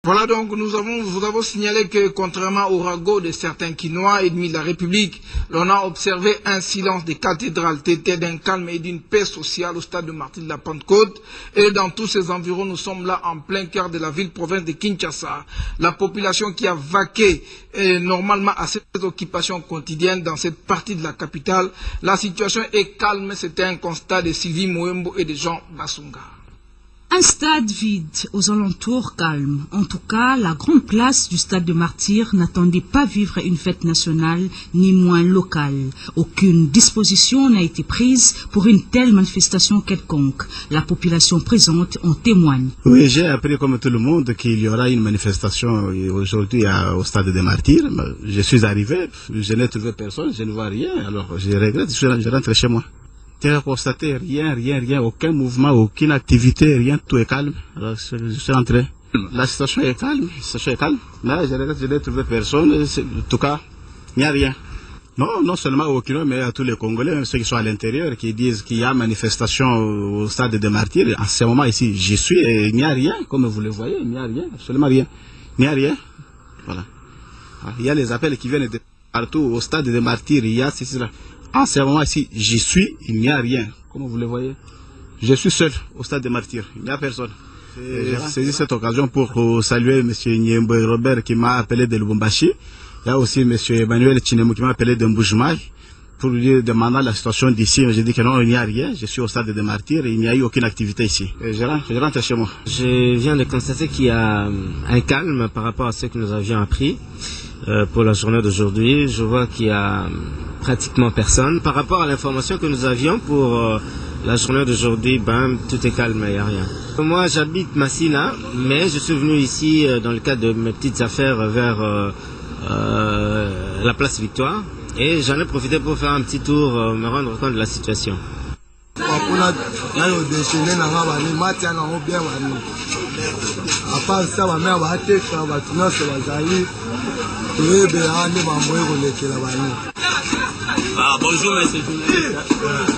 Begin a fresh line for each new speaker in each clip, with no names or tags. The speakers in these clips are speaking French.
Voilà donc, vous avons signalé que contrairement au ragot de certains Quinois ennemis de la République, l'on a observé un silence des cathédrales tétées d'un calme et d'une paix sociale au stade de Martyrs de la Pentecôte. Et dans tous ces environs, nous sommes là en plein cœur de la ville-province de Kinshasa. La population qui a vaqué normalement à ses occupations quotidiennes dans cette partie de la capitale, la situation est calme, c'était un constat de Sylvie Moembo et de Jean Bassunga.
Un stade vide, aux alentours calmes. En tout cas, la grande place du stade de Martyrs n'attendait pas vivre une fête nationale, ni moins locale. Aucune disposition n'a été prise pour une telle manifestation quelconque. La population présente en témoigne.
Oui, j'ai appris comme tout le monde qu'il y aura une manifestation aujourd'hui au stade des Martyrs. Je suis arrivé, je n'ai trouvé personne, je ne vois rien. Alors je regrette, je rentre chez moi. Tu as constaté rien, aucun mouvement, aucune activité, rien, tout est calme. Alors je suis rentré. La situation est calme, Là, je regrette, je n'ai trouvé personne. En tout cas, il n'y a rien. Non seulement au Kino, mais à tous les Congolais, même ceux qui sont à l'intérieur, qui disent qu'il y a manifestation au stade des Martyrs. En ce moment ici, j'y suis et il n'y a rien, comme vous le voyez, il n'y a rien, absolument rien. Il n'y a rien. Voilà. Il y a les appels qui viennent de partout au stade des Martyrs, il y a cela. En ce moment ici, j'y suis, il n'y a rien. Comme vous le voyez, je suis seul au stade des Martyrs, il n'y a personne. J'ai saisi cette occasion pour saluer M. Nyembo Robert qui m'a appelé de Lubumbashi. Il y a aussi M. Emmanuel Chinemou qui m'a appelé de Mboujmaï pour lui demander la situation d'ici. J'ai dit que non, il n'y a rien, je suis au stade des Martyrs et il n'y a eu aucune activité ici. Je rentre chez moi.
Je viens de constater qu'il y a un calme par rapport à ce que nous avions appris pour la journée d'aujourd'hui. Je vois qu'il y a pratiquement personne. Par rapport à l'information que nous avions pour la journée d'aujourd'hui, tout est calme, il n'y a rien. Moi, j'habite Massina, mais je suis venu ici dans le cadre de mes petites affaires vers la place Victoire. Et j'en ai profité pour faire un petit tour, me rendre compte de la situation.
Bonjour monsieur journaliste.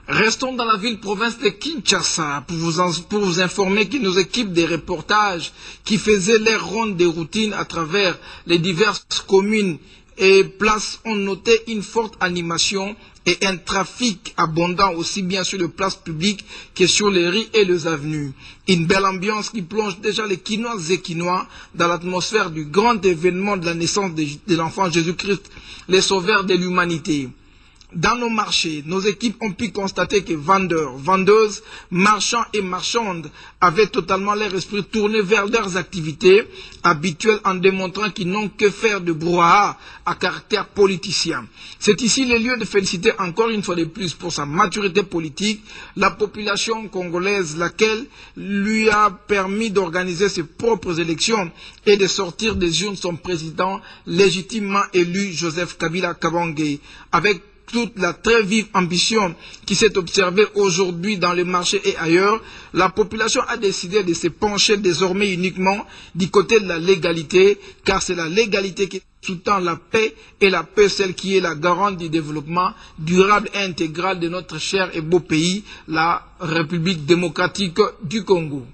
Restons dans la ville-province de Kinshasa pour vous informer que nos équipes de reportage qui faisaient les rondes de routine à travers les diverses communes et places ont noté une forte animation et un trafic abondant aussi bien sur les places publiques que sur les rues et les avenues. Une belle ambiance qui plonge déjà les Quinois et Quinois dans l'atmosphère du grand événement de la naissance de l'enfant Jésus-Christ, le sauveur de l'humanité. Dans nos marchés, nos équipes ont pu constater que vendeurs, vendeuses, marchands et marchandes avaient totalement leur esprit tourné vers leurs activités habituelles en démontrant qu'ils n'ont que faire de brouhaha à caractère politicien. C'est ici le lieu de féliciter encore une fois de plus pour sa maturité politique la population congolaise, laquelle lui a permis d'organiser ses propres élections et de sortir des urnes son président légitimement élu Joseph Kabila Kabange, avec toute la très vive ambition qui s'est observée aujourd'hui dans les marchés et ailleurs, la population a décidé de se pencher désormais uniquement du côté de la légalité, car c'est la légalité qui sous-tend la paix, et la paix celle qui est la garante du développement durable et intégral de notre cher et beau pays, la République démocratique du Congo.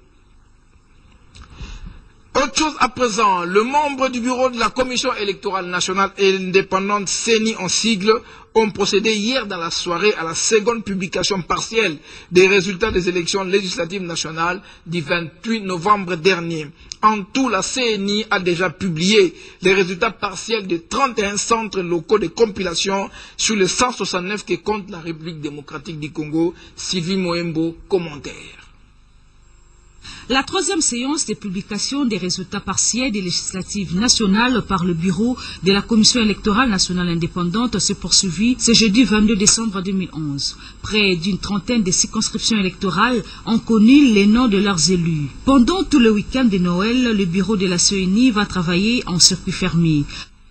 Autre chose à présent, le membre du bureau de la Commission électorale nationale et indépendante CENI en sigle ont procédé hier dans la soirée à la seconde publication partielle des résultats des élections législatives nationales du 28 novembre dernier. En tout, la CENI a déjà publié les résultats partiels de 31 centres locaux de compilation sur les 169 que compte la République démocratique du Congo. Sylvie Moembo, commentaire.
La troisième séance de publication des résultats partiels des législatives nationales par le bureau de la Commission électorale nationale indépendante s'est poursuivie ce jeudi 22 décembre 2011. Près d'une trentaine de circonscriptions électorales ont connu les noms de leurs élus. Pendant tout le week-end de Noël, le bureau de la CENI va travailler en circuit fermé.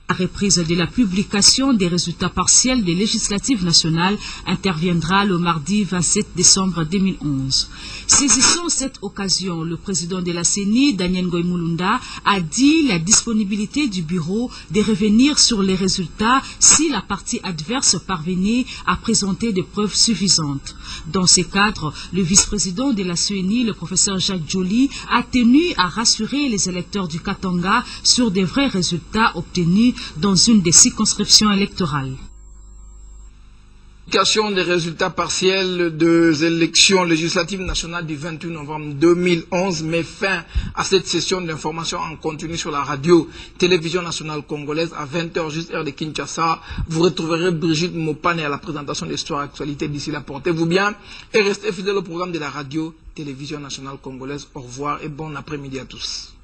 La reprise de la publication des résultats partiels des législatives nationales interviendra le mardi 27 décembre 2011. Saisissant cette occasion, le président de la CENI, Daniel Ngoï Mulunda, a dit la disponibilité du bureau de revenir sur les résultats si la partie adverse parvenait à présenter des preuves suffisantes. Dans ce cadre, le vice-président de la CENI, le professeur Jacques Joly, a tenu à rassurer les électeurs du Katanga sur des vrais résultats obtenus dans une des circonscriptions électorales.
Publication des résultats partiels des élections législatives nationales du 28 novembre 2011 met fin à cette session d'information en continu sur la radio télévision nationale congolaise à 20h juste heure de Kinshasa. Vous retrouverez Brigitte Mopane à la présentation de l'histoire actualité. D'ici là, portez-vous bien et restez fidèles au programme de la radio télévision nationale congolaise. Au revoir et bon après-midi à tous.